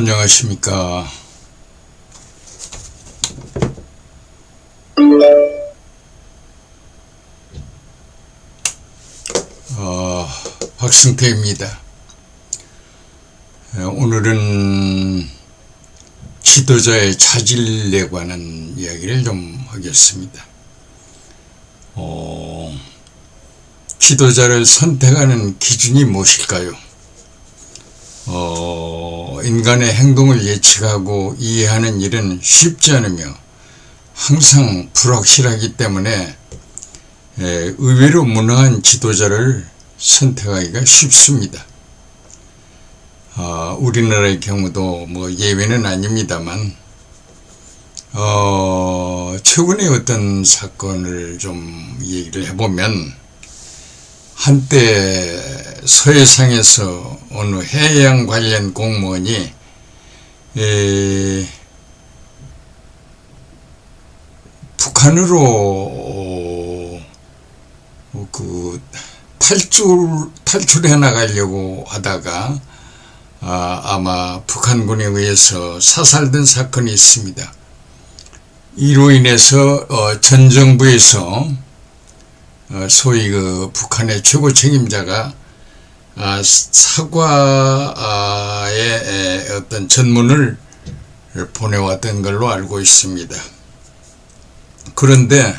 안녕하십니까. 박승태입니다. 오늘은 지도자의 자질에 관한 이야기를 좀 하겠습니다. 지도자를 선택하는 기준이 무엇일까요? 인간의 행동을 예측하고 이해하는 일은 쉽지 않으며 항상 불확실하기 때문에 의외로 무능한 지도자를 선택하기가 쉽습니다. 우리나라의 경우도 뭐 예외는 아닙니다만 최근에 어떤 사건을 좀 얘기를 해보면, 한때 서해상에서 어느 해양 관련 공무원이 북한으로 탈출해 나가려고 하다가 아마 북한군에 의해서 사살된 사건이 있습니다. 이로 인해서 전 정부에서 소위 북한의 최고 책임자가 사과의 어떤 전문을 보내왔던 걸로 알고 있습니다. 그런데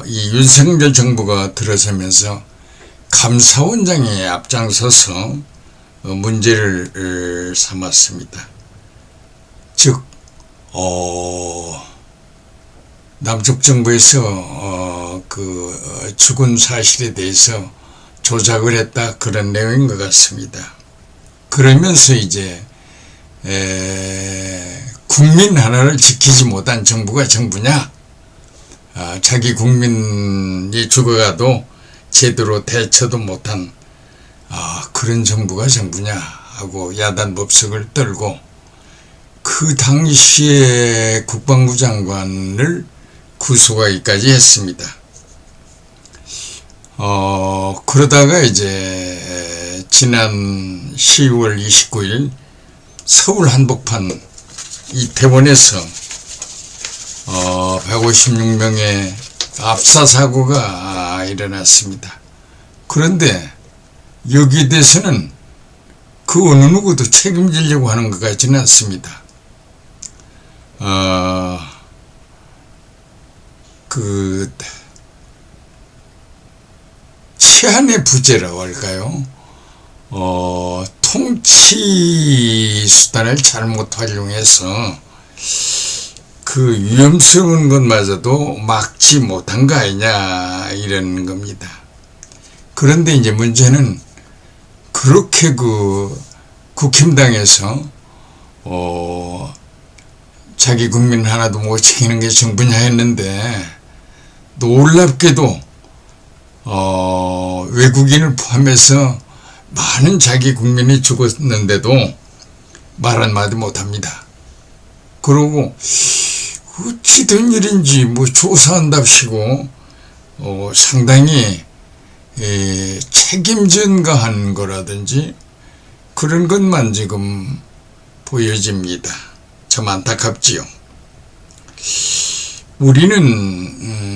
이 윤석열 정부가 들어서면서 감사원장이 앞장서서 문제를 삼았습니다. 즉 남쪽 정부에서 죽은 사실에 대해서 조작을 했다, 그런 내용인 것 같습니다. 그러면서 이제 국민 하나를 지키지 못한 정부가 정부냐, 자기 국민이 죽어가도 제대로 대처도 못한 그런 정부가 정부냐 하고 야단 법석을 떨고, 그 당시에 국방부 장관을 구속하기까지 했습니다. 그러다가 이제 지난 12월 29일 서울 한복판 이태원에서 156명의 압사 사고가 일어났습니다. 그런데 여기에 대해서는 그 어느 누구도 책임지려고 하는 것 같지는 않습니다. 치안의 부재라고 할까요? 통치 수단을 잘못 활용해서 그 위험스러운 것마저도 막지 못한 거 아니냐, 이런 겁니다. 그런데 이제 문제는 그렇게 국힘당에서 자기 국민 하나도 못 챙기는 게 정부냐 했는데, 놀랍게도 외국인을 포함해서 많은 자기 국민이 죽었는데도 말 한마디 못합니다. 그러고 어찌 된 일인지 뭐 조사한답시고 상당히 책임전가한 거라든지 그런 것만 지금 보여집니다. 참 안타깝지요. 우리는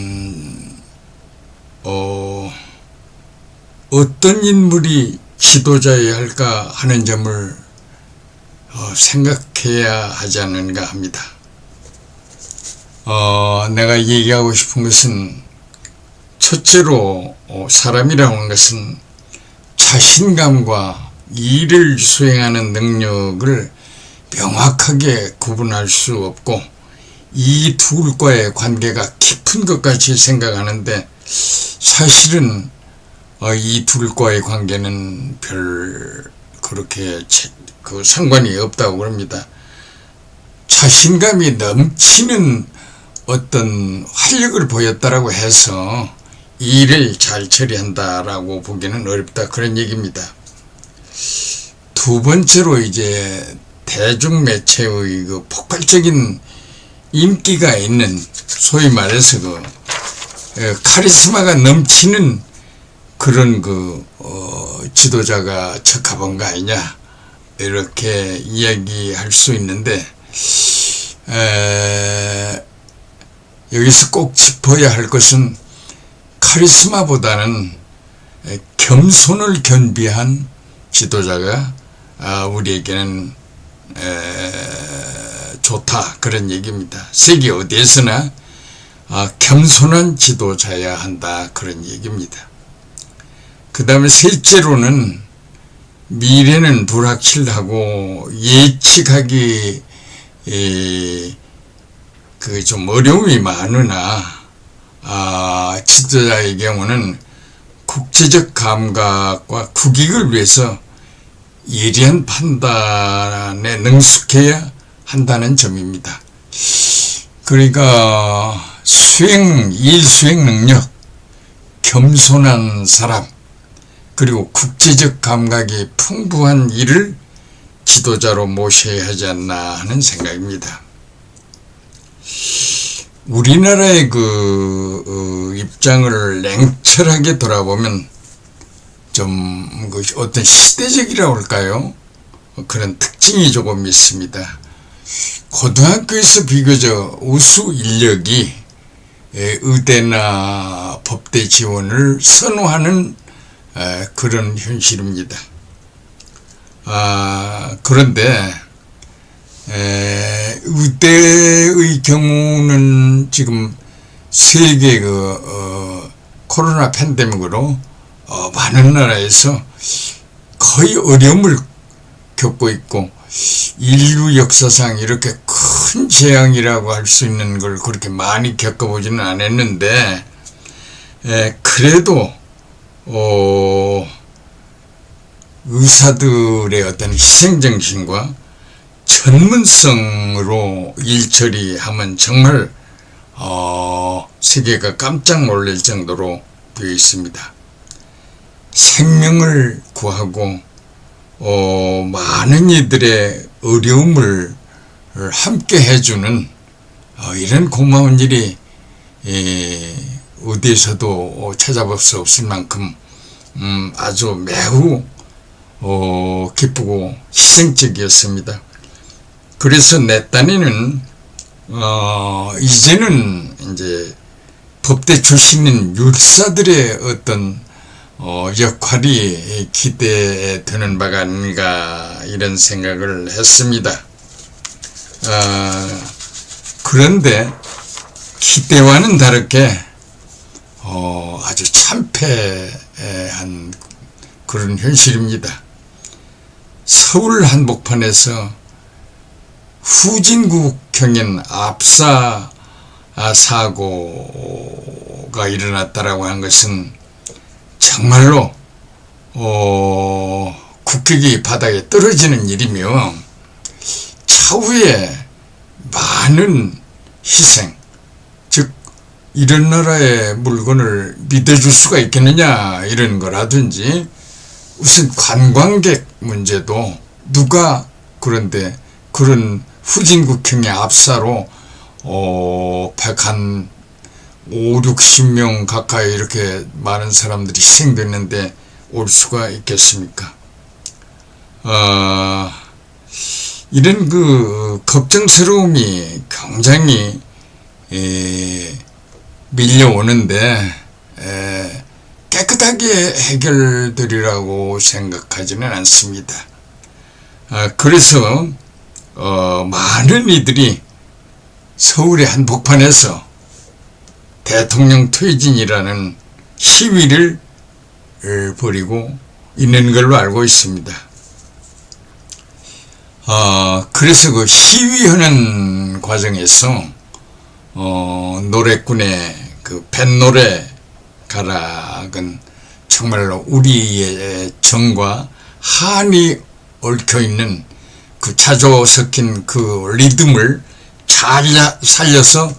어떤 인물이 지도자여야 할까 하는 점을 생각해야 하지 않는가 합니다. 내가 얘기하고 싶은 것은, 첫째로 사람이라고 하는 것은 자신감과 일을 수행하는 능력을 명확하게 구분할 수 없고, 이 둘과의 관계가 깊은 것 같이 생각하는데, 사실은 이 둘과의 관계는 별 그렇게 상관이 없다고 그럽니다. 자신감이 넘치는 어떤 활력을 보였다라고 해서 일을 잘 처리한다라고 보기는 어렵다, 그런 얘기입니다. 두 번째로 이제 대중매체의 폭발적인 인기가 있는, 소위 말해서 카리스마가 넘치는 그런 지도자가 적합한 거 아니냐, 이렇게 이야기할 수 있는데, 여기서 꼭 짚어야 할 것은 카리스마보다는 겸손을 겸비한 지도자가 우리에게는 좋다, 그런 얘기입니다. 세계 어디에서나 겸손한 지도자야 한다, 그런 얘기입니다. 그 다음에 셋째로는 미래는 불확실하고 예측하기 좀 어려움이 많으나 지도자의 경우는 국제적 감각과 국익을 위해서 예리한 판단에 능숙해야 한다는 점입니다. 그러니까 일 수행 능력, 겸손한 사람, 그리고 국제적 감각이 풍부한 이를 지도자로 모셔야 하지 않나 하는 생각입니다. 우리나라의 입장을 냉철하게 돌아보면 좀 어떤 시대적이라고 할까요? 그런 특징이 조금 있습니다. 고등학교에서 비교적 우수 인력이 의대나 법대 지원을 선호하는 그런 현실입니다. 그런데 의대의 경우는 지금 세계 코로나 팬데믹으로 많은 나라에서 거의 어려움을 겪고 있고, 인류 역사상 이렇게 큰 재앙이라고 할 수 있는 걸 그렇게 많이 겪어보지는 않았는데, 그래도 의사들의 어떤 희생정신과 전문성으로 일 처리하면 정말 세계가 깜짝 놀랄 정도로 되어 있습니다. 생명을 구하고 많은 이들의 어려움을 함께 해주는 이런 고마운 일이 어디에서도 찾아볼 수 없을 만큼 아주 매우 기쁘고 희생적이었습니다. 그래서 내 딴에는 이제는 이제 법대 출신인 율사들의 어떤 역할이 기대되는 바가 아닌가, 이런 생각을 했습니다. 그런데 기대와는 다르게 아주 참패한 그런 현실입니다. 서울 한복판에서 후진국형인 압사 사고가 일어났다라고 하는 것은 정말로 국격이 바닥에 떨어지는 일이며, 차후에 많은 희생, 즉 이런 나라의 물건을 믿어줄 수가 있겠느냐, 이런 거라든지, 우선 관광객 문제도 누가 그런데 그런 후진국형의 압사로 100한 5, 60명 가까이 이렇게 많은 사람들이 희생됐는데 올 수가 있겠습니까? 이런 걱정스러움이 굉장히 밀려오는데 깨끗하게 해결되리라고 생각하지는 않습니다. 그래서 많은 이들이 서울의 한복판에서 대통령 퇴진이라는 시위를 벌이고 있는 걸로 알고 있습니다. 그래서 그 시위하는 과정에서 노래꾼의 그 뱃노래 가락은 정말로 우리의 정과 한이 얽혀있는 그 자조 섞인 그 리듬을 잘 살려서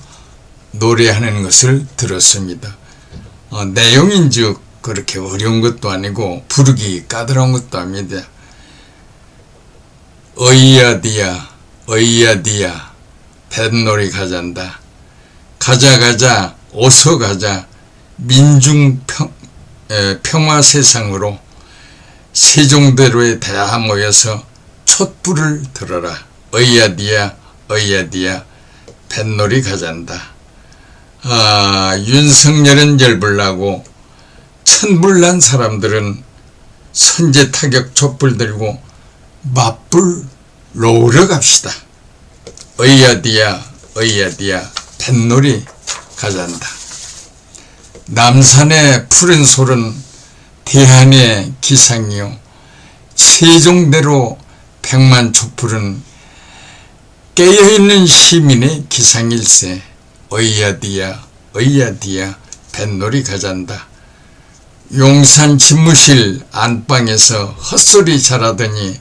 노래하는 것을 들었습니다. 내용인즉 그렇게 어려운 것도 아니고 부르기 까다로운 것도 아닙니다. 어이야디야 어이야디야 뱃놀이 가잔다. 가자 어서 가자. 민중 평화 세상으로 세종대로에 다 모여서 촛불을 들어라. 어이야디야 어이야디야 뱃놀이 가잔다. 윤석열은 열불나고 천불난 사람들은 선제 타격 촛불 들고 맞불 놓으러 갑시다. 어이야디야 어이야디야 뱃놀이 가잔다. 남산의 푸른 솔은 대한의 기상이요, 세종대로 백만 촛불은 깨어있는 시민의 기상일세. 어이야디야 어이야디야 뱃놀이 가잔다. 용산 집무실 안방에서 헛소리 잘하더니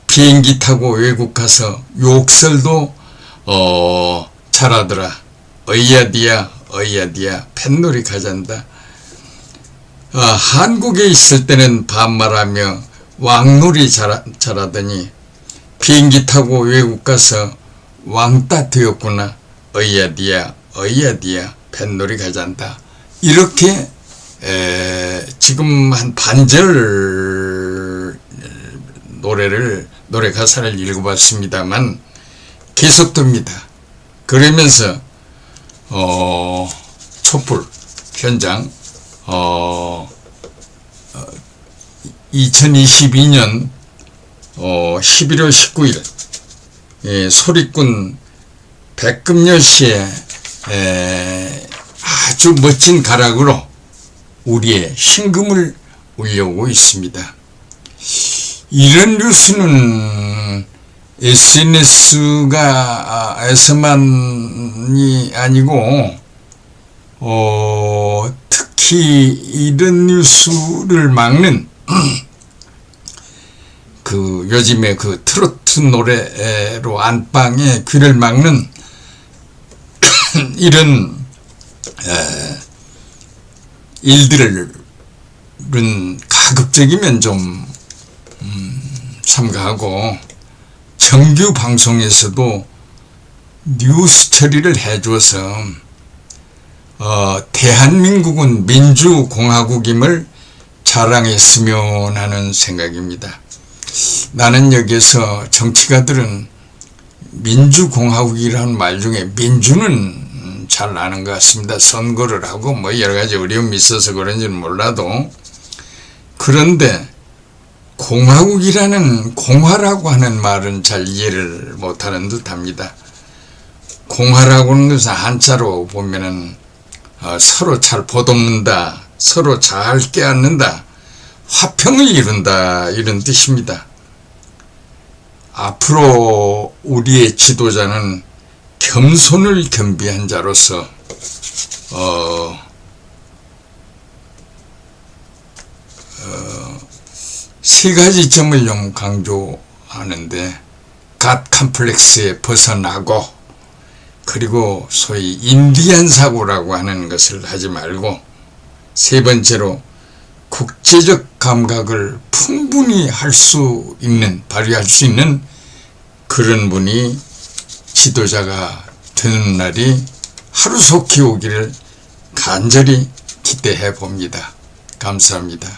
비행기 타고 외국 가서 욕설도 잘하더라. 어이야디야 어이야디야 뱃놀이 가잔다. 한국에 있을 때는 반말하며 왕놀이 잘하더니 비행기 타고 외국 가서 왕따 되었구나. 어이야디야 어이야디야 뱃놀이 가잔다. 이렇게 지금 한 반절 노래 가사를 읽어봤습니다만 계속됩니다. 그러면서 촛불 현장 2022년 11월 19일 소리꾼 백금여시의 아주 멋진 가락으로 우리의 심금을 울려오고 있습니다. 이런 뉴스는 SNS가에서만이 아니고 특히 이런 뉴스를 막는 그 요즘에 그 트로트 노래로 안방에 귀를 막는 이런 일들은 가급적이면 좀 삼가하고 정규 방송에서도 뉴스 처리를 해줘서 대한민국은 민주공화국임을 자랑했으면 하는 생각입니다. 나는 여기에서 정치가들은 민주공화국이라는 말 중에 민주는 잘 아는 것 같습니다. 선거를 하고 뭐 여러 가지 어려움이 있어서 그런지는 몰라도, 그런데 공화국이라는 공화라고 하는 말은 잘 이해를 못하는 듯합니다. 공화라고 하는 것은 한자로 보면은 서로 잘 보듬는다, 서로 잘 껴안는다, 화평을 이룬다, 이런 뜻입니다. 앞으로 우리의 지도자는 겸손을 겸비한 자로서 세 가지 점을 좀 강조하는데, 갓 컴플렉스에 벗어나고, 그리고 소위 인디안 사고라고 하는 것을 하지 말고, 세 번째로 국제적 감각을 풍분히 발휘할 수 있는 그런 분이 지도자가 되는 날이 하루속히 오기를 간절히 기대해 봅니다. 감사합니다.